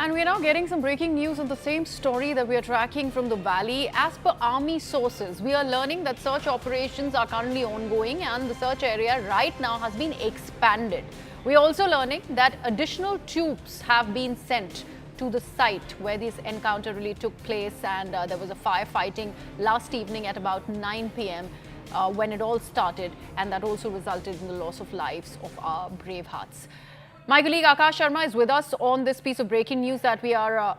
And we're now getting some breaking news on the same story that we are tracking from the valley. As per army sources, we are learning that search operations are currently ongoing and the search area right now has been expanded. We are also learning that additional troops have been sent to the site where this encounter really took place, and there was a firefighting last evening at about 9 p.m. When it all started, and that also resulted in the loss of lives of our brave hearts. My colleague Akash Sharma is with us on this piece of breaking news that we are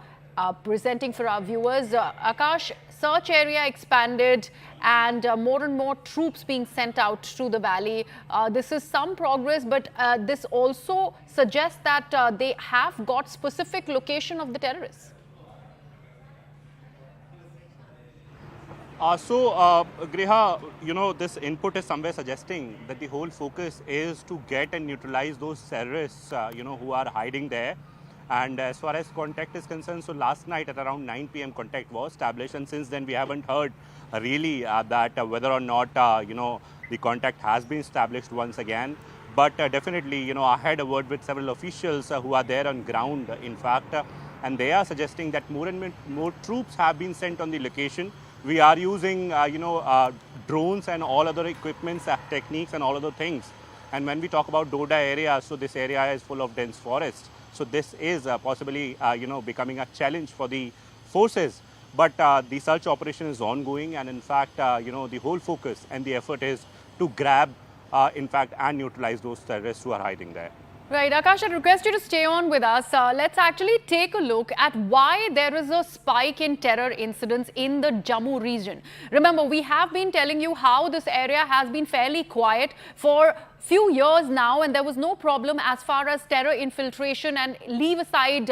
presenting for our viewers. Akash, search area expanded and more troops being sent out through the valley. This is some progress, but this also suggests that they have got specific location of the terrorists. Griha, this input is somewhere suggesting that the whole focus is to get and neutralize those terrorists, who are hiding there. And as far as contact is concerned, so last night at around 9 p.m. contact was established, and since then we haven't heard really that whether or not, the contact has been established once again. But definitely, I had a word with several officials who are there on ground, in fact, and they are suggesting that more and more troops have been sent on the location. We are using, drones and all other equipments, techniques and all other things. And when we talk about Doda area, so this area is full of dense forest. So this is possibly, becoming a challenge for the forces. But the search operation is ongoing, and in fact, the whole focus and the effort is to grab, in fact, and neutralize those terrorists who are hiding there. Right, Akash, I request you to stay on with us. Let's actually take a look at why there is a spike in terror incidents in the Jammu region. Remember, we have been telling you how this area has been fairly quiet for few years now, and there was no problem as far as terror infiltration, and leave aside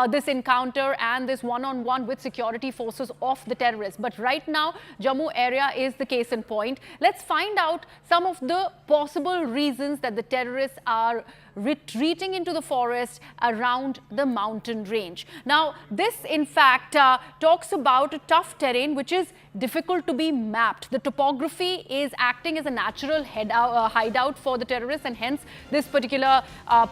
this encounter and this one-on-one with security forces of the terrorists. But right now, Jammu area is the case in point. Let's find out some of the possible reasons that the terrorists are retreating into the forest around the mountain range. Now, this in fact talks about a tough terrain which is difficult to be mapped. The topography is acting as a natural hideout for the terrorists, and hence this particular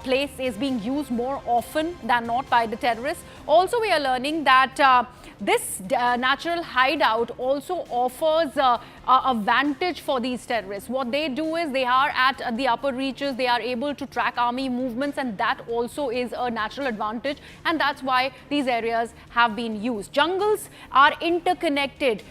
place is being used more often than not by the terrorists. Also, we are learning that this natural hideout also offers a vantage for these terrorists. What they do is they are at the upper reaches, they are able to track army movements, and that also is a natural advantage, and that's why these areas have been used. Jungles are interconnected.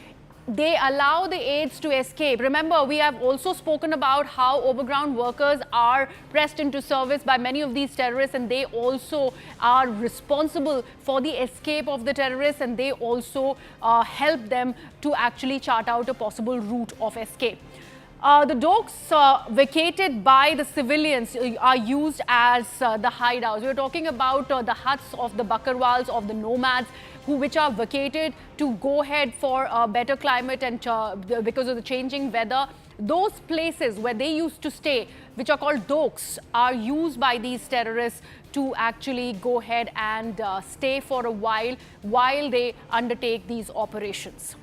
They allow the aids to escape. Remember, we have also spoken about how overground workers are pressed into service by many of these terrorists, and they also are responsible for the escape of the terrorists, and they also help them to actually chart out a possible route of escape. The docks vacated by the civilians are used as the hideouts. We're talking about the huts of the Bakarwals, of the nomads, which are vacated to go ahead for a better climate and because of the changing weather. Those places where they used to stay, which are called docks, are used by these terrorists to actually go ahead and stay for a while they undertake these operations.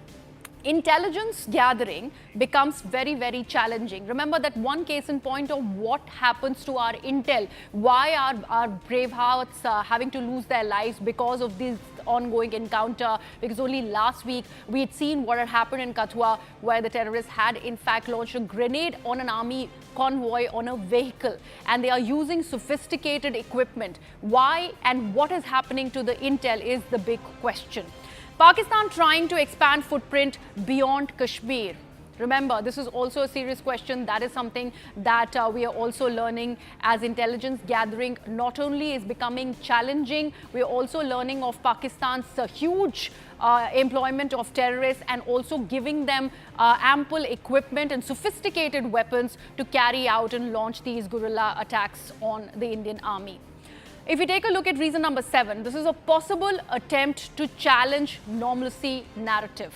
Intelligence gathering becomes very challenging. Remember that one case in point of what happens to our intel, why are our brave hearts having to lose their lives because of this ongoing encounter, because only last week we had seen what had happened in Kathua, where the terrorists had in fact launched a grenade on an army convoy on a vehicle, and they are using sophisticated equipment. Why and what is happening to the intel is the big question. Pakistan trying to expand footprint beyond Kashmir. Remember, this is also a serious question. That is something that we are also learning as intelligence gathering not only is becoming challenging, we are also learning of Pakistan's huge employment of terrorists, and also giving them ample equipment and sophisticated weapons to carry out and launch these guerrilla attacks on the Indian army. If we take a look at reason number 7, this is a possible attempt to challenge normalcy narrative.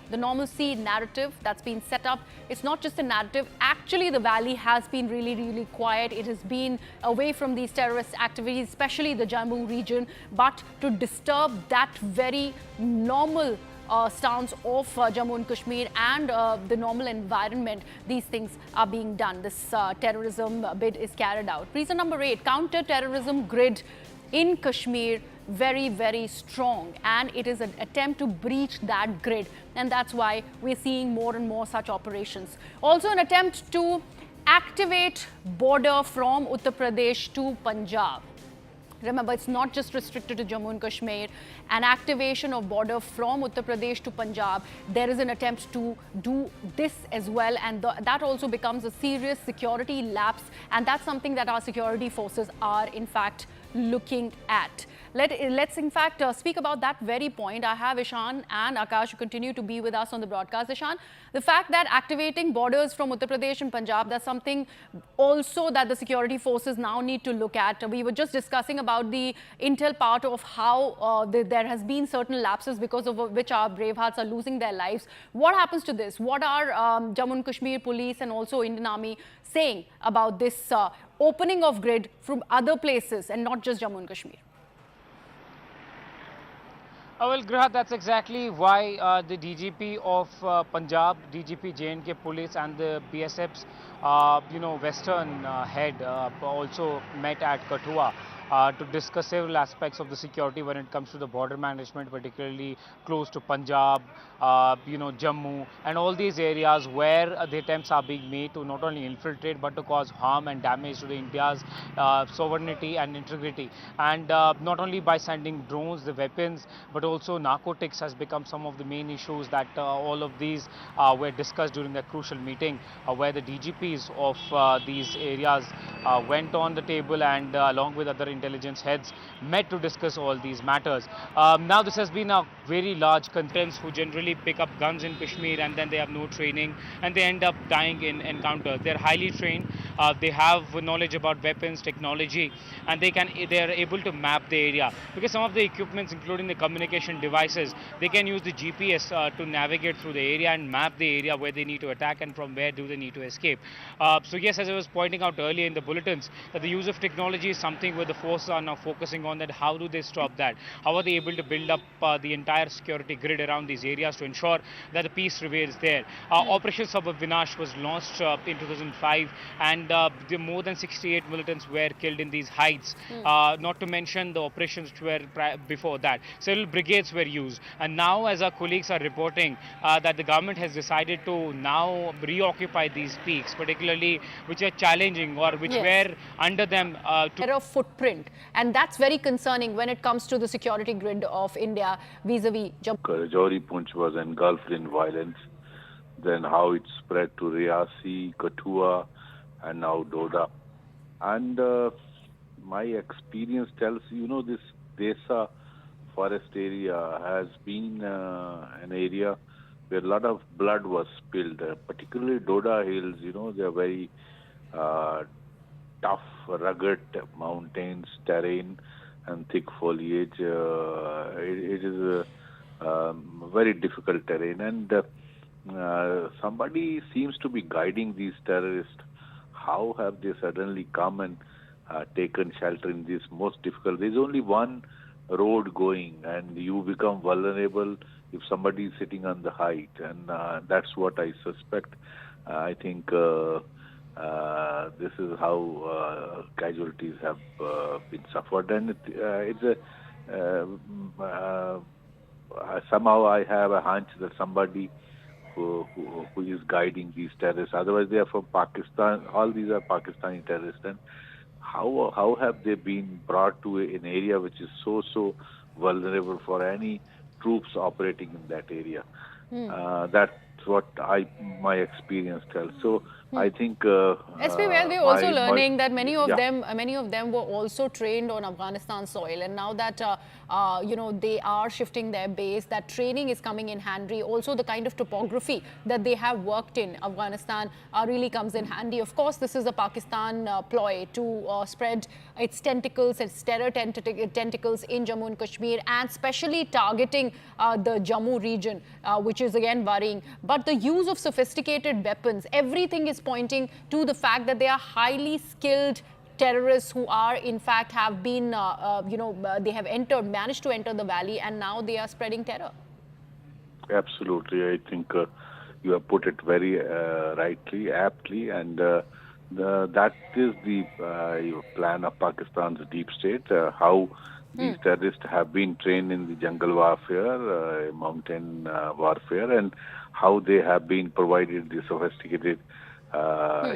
The normalcy narrative that's been set up, it's not just a narrative. Actually, the valley has been really quiet. It has been away from these terrorist activities, especially the Jammu region. But to disturb that very normal stance of Jammu and Kashmir and the normal environment, these things are being done. This terrorism bid is carried out. Reason number 8, counter-terrorism grid in Kashmir very, very strong, and it is an attempt to breach that grid, and that's why we're seeing more and more such operations. Also an attempt to activate border from Uttar Pradesh to Punjab. Remember, it's not just restricted to Jammu and Kashmir. An activation of border from Uttar Pradesh to Punjab, there is an attempt to do this as well, and that also becomes a serious security lapse, and that's something that our security forces are in fact looking at. Let's in fact speak about that very point. I have Ishan and Akash who continue to be with us on the broadcast. Ishan, the fact that activating borders from Uttar Pradesh and Punjab, that's something also that the security forces now need to look at. We were just discussing about the intel part of how there has been certain lapses because of which our brave hearts are losing their lives. What happens to this? What are Jammu and Kashmir police and also Indian Army saying about this opening of grid from other places and not just Jammu and Kashmir? Well, Griha, that's exactly why the DGP of Punjab, DGP J&K Police and the BSF's, Western head also met at Kathua to discuss several aspects of the security when it comes to the border management, particularly close to Punjab, Jammu, and all these areas where the attempts are being made to not only infiltrate but to cause harm and damage to the India's sovereignty and integrity. And not only by sending drones, the weapons, but also narcotics has become some of the main issues that all of these were discussed during the crucial meeting where the DGPs of these areas went on the table and along with other intelligence heads met to discuss all these matters. Now this has been a very large contingent who generally pick up guns in Kashmir and then they have no training and they end up dying in encounters. They're highly trained, they have knowledge about weapons, technology, and they are able to map the area because some of the equipments including the communication devices, they can use the GPS to navigate through the area and map the area where they need to attack and from where do they need to escape. So yes, as I was pointing out earlier in the bulletins, that the use of technology is something where the forces are now focusing on, that how do they stop that? How are they able to build up the entire security grid around these areas to ensure that the peace prevails there? Operation Sabab Vinash was launched in 2005 and the more than 68 militants were killed in these heights, not to mention the operations which were before that. Several brigades were used, and now as our colleagues are reporting that the government has decided to now reoccupy these peaks, particularly which are challenging or which were under them to footprint, and that's very concerning when it comes to the security grid of India vis-a-vis Jammu. Rajouri Poonch was engulfed in violence, then how it spread to Riyasi, Kathua, and now Doda. And my experience tells, this Desa forest area has been an area where a lot of blood was spilled, particularly Doda Hills, they are very tough, rugged mountains, terrain, and thick foliage. It is a very difficult terrain, and somebody seems to be guiding these terrorists. How have they suddenly come and taken shelter in this most difficult? There's only one road going, and you become vulnerable if somebody is sitting on the height, and that's what I suspect. I think this is how casualties have been suffered, and somehow I have a hunch that somebody who is guiding these terrorists. Otherwise, they are from Pakistan. All these are Pakistani terrorists. And how have they been brought to an area which is so vulnerable for any troops operating in that area? That's what my experience tells. So I think SP, well, we're also learning that many of them were also trained on Afghanistan soil, and now that they are shifting their base, that training is coming in handy. Also, the kind of topography that they have worked in Afghanistan really comes in handy. Of course, this is a Pakistan ploy to spread its tentacles, its terror tentacles in Jammu and Kashmir, and especially targeting the Jammu region, which is again worrying. But the use of sophisticated weapons, everything is pointing to the fact that they are highly skilled terrorists who are in fact have been they have managed to enter the valley, and now they are spreading terror. Absolutely, I think you have put it very rightly, aptly, and That is the plan of Pakistan's deep state, how these terrorists have been trained in the jungle warfare, mountain warfare, and how they have been provided the sophisticated,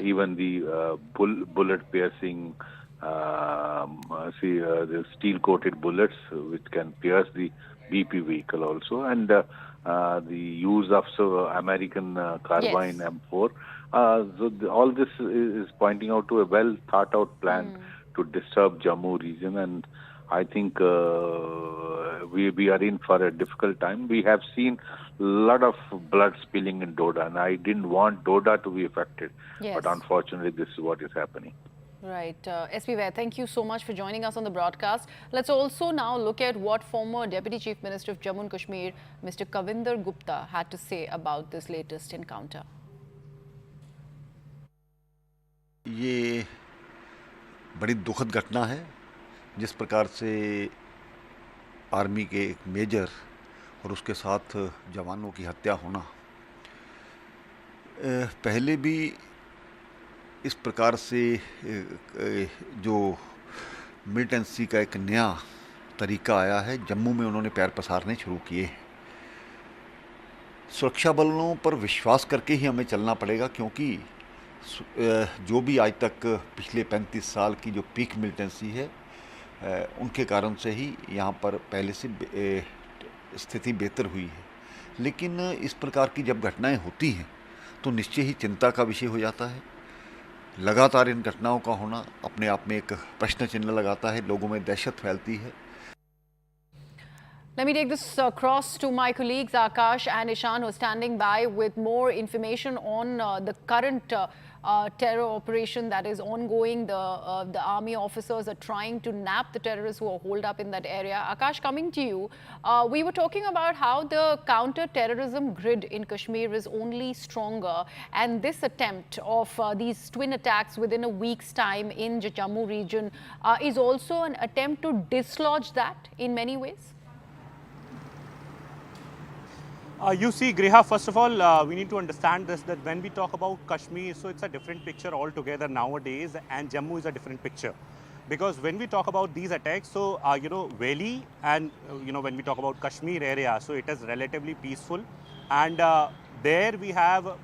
even the bullet-piercing, the steel-coated bullets which can pierce the BP vehicle also, and the use of American carbine Yes. M4. All this is pointing out to a well thought out plan to disturb Jammu region, and I think we are in for a difficult time. We have seen a lot of blood spilling in Doda, and I didn't want Doda to be affected, but Yes. unfortunately, this is what is happening. Right. SP Vaid, thank you so much for joining us on the broadcast. Let's also now look at what former Deputy Chief Minister of Jammu and Kashmir, Mr. Kavinder Gupta, had to say about this latest encounter. ये बड़ी दुखद घटना है जिस प्रकार से army के एक मेजर और उसके साथ जवानों की हत्या होना। पहले भी इस प्रकार से जो मिलिटेंसी का एक नया तरीका आया है, जम्मू में उन्होंने पैर पसारने शुरू किए। सुरक्षा बलों पर विश्वास करके ही हमें चलना पड़ेगा, क्योंकि जो भी आज तक पिछले 35 साल की जो पीक मिलिटेंसी है, उनके कारण से ही यहाँ पर पहले से स्थिति बेहतर हुई है। लेकिन इस प्रकार की जब घटनाएं होती हैं तो निश्चय ही चिंता का विषय हो जाता है। लगातार इन घटनाओं का होना अपने आप में एक प्रश्न चिन्ह लगाता है, लोगों में दहशत फैलती है। Let me take this across to my colleagues Akash and Ishan, who are standing by with more information on the current terror operation that is ongoing. The army officers are trying to nab the terrorists who are holed up in that area. Akash, coming to you, we were talking about how the counter-terrorism grid in Kashmir is only stronger, and this attempt of these twin attacks within a week's time in the Jammu region is also an attempt to dislodge that in many ways. You see, Griha, first of all, we need to understand this, that when we talk about Kashmir, so it's a different picture altogether nowadays, and Jammu is a different picture. Because when we talk about these attacks, so, Valley and, when we talk about Kashmir area, so it is relatively peaceful. And there we have,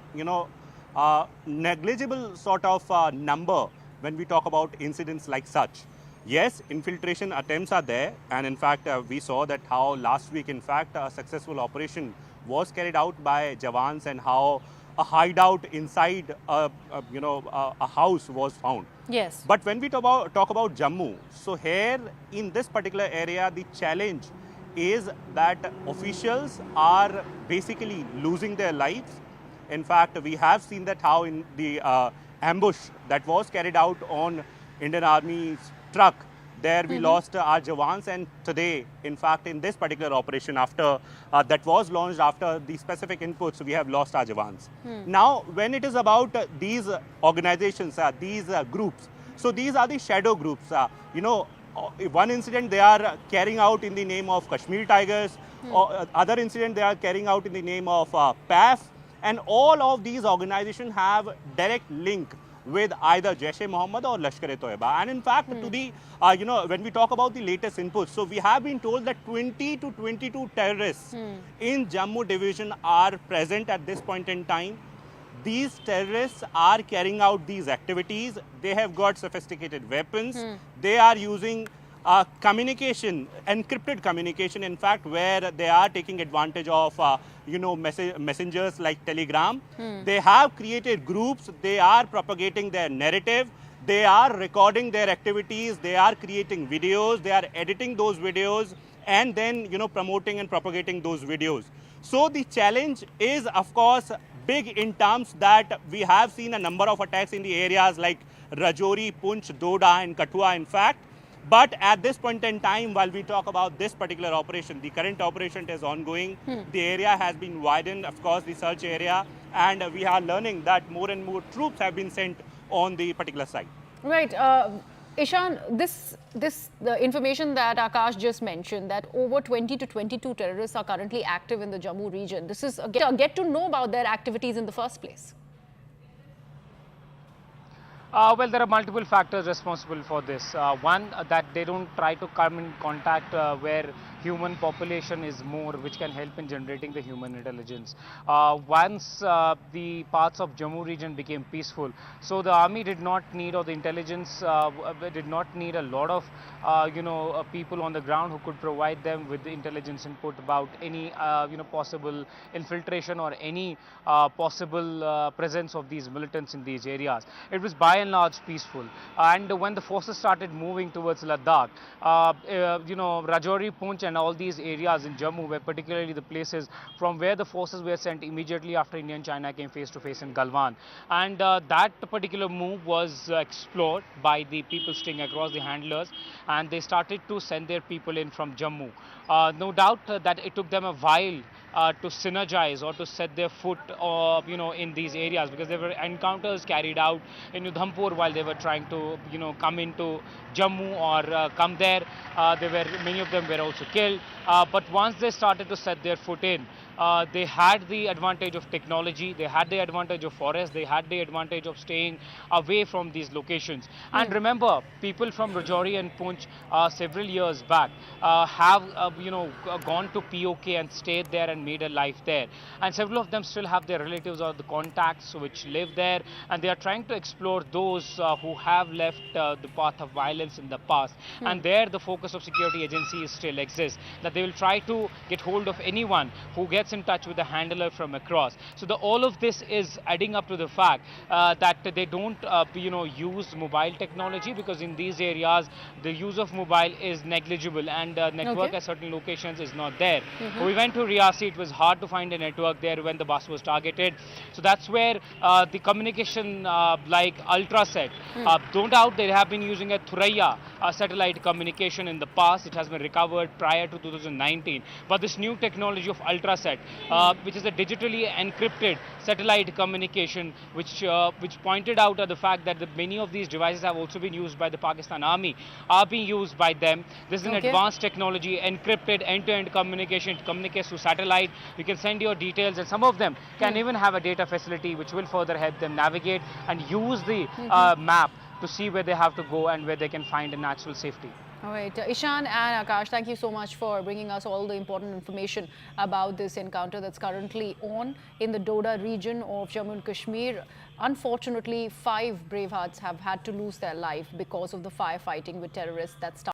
negligible sort of number when we talk about incidents like such. Yes, infiltration attempts are there, and in fact, we saw that how last week, in fact, a successful operation was carried out by Jawans, and how a hideout inside a house was found. Yes. But when we talk about Jammu, so here in this particular area, the challenge is that officials are basically losing their lives. In fact, we have seen that how in the ambush that was carried out on Indian Army's truck, there we lost our Jawans, and today, in fact, in this particular operation, after that was launched after the specific inputs, we have lost our Jawans. Now, when it is about these organizations, these groups, so these are the shadow groups. One incident they are carrying out in the name of Kashmir Tigers, or other incident they are carrying out in the name of PAF, and all of these organizations have direct link with either Jaish-e-Mohammed or Lashkar-e-Toiba. And in fact, to the, when we talk about the latest inputs, so we have been told that 20 to 22 terrorists in Jammu division are present at this point in time. These terrorists are carrying out these activities. They have got sophisticated weapons. They are using communication, encrypted communication, in fact, where they are taking advantage of, messengers like Telegram. They have created groups. They are propagating their narrative. They are recording their activities. They are creating videos. They are editing those videos and then, promoting and propagating those videos. So the challenge is, of course, big in terms that we have seen a number of attacks in the areas like Rajouri, Punch, Doda and Kathua, in fact. But at this point in time, while we talk about this particular operation, the current operation is ongoing. The area has been widened, of course, the search area, and we are learning that more and more troops have been sent on the particular site. Right. Ishan, the information that Akash just mentioned, that over 20 to 22 terrorists are currently active in the Jammu region. This is a get to know about their activities in the first place. Well, there are multiple factors responsible for this. One, that they don't try to come in contact where human population is more, which can help in generating the human intelligence. Once the parts of Jammu region became peaceful, so the army did not need, or the intelligence did not need a lot of, people on the ground who could provide them with the intelligence input about any, possible infiltration or any possible presence of these militants in these areas. It was by and large peaceful. And when the forces started moving towards Ladakh, Rajouri, Poonch and all these areas in Jammu were particularly the places from where the forces were sent immediately after India and China came face to face in Galwan. And that particular move was explored by the people staying across, the handlers, and they started to send their people in from Jammu. No doubt that it took them a while to synergize or to set their foot, in these areas, because there were encounters carried out in Udhampur while they were trying to, come into Jammu or come there. Many of them were also killed. But once they started to set their foot in, they had the advantage of technology, they had the advantage of forest, they had the advantage of staying away from these locations. And remember, people from Rajouri and Poonch several years back have, gone to POK and stayed there and made a life there. And several of them still have their relatives or the contacts which live there, and they are trying to explore those who have left the path of violence in the past. And there the focus of security agencies still exists, that they will try to get hold of anyone who gets in touch with the handler from across. So all of this is adding up to the fact that they don't use mobile technology, because in these areas the use of mobile is negligible, and network at certain locations is not there. We went to Riyasi, it was hard to find a network there when the bus was targeted. So that's where the communication like Ultraset, don't doubt they have been using a Thuraiya satellite communication in the past. It has been recovered prior to 2019. But this new technology of Ultraset, which is a digitally encrypted satellite communication, which pointed out the fact that many of these devices have also been used by the Pakistan Army, are being used by them. This is an advanced technology, encrypted end-to-end communication. It communicates through satellite. You can send your details, and some of them can even have a data facility which will further help them navigate and use the map to see where they have to go and where they can find a natural safety. All right, Ishan and Akash, thank you so much for bringing us all the important information about this encounter that's currently on in the Doda region of Jammu and Kashmir. Unfortunately, 5 brave hearts have had to lose their life because of the firefighting with terrorists that started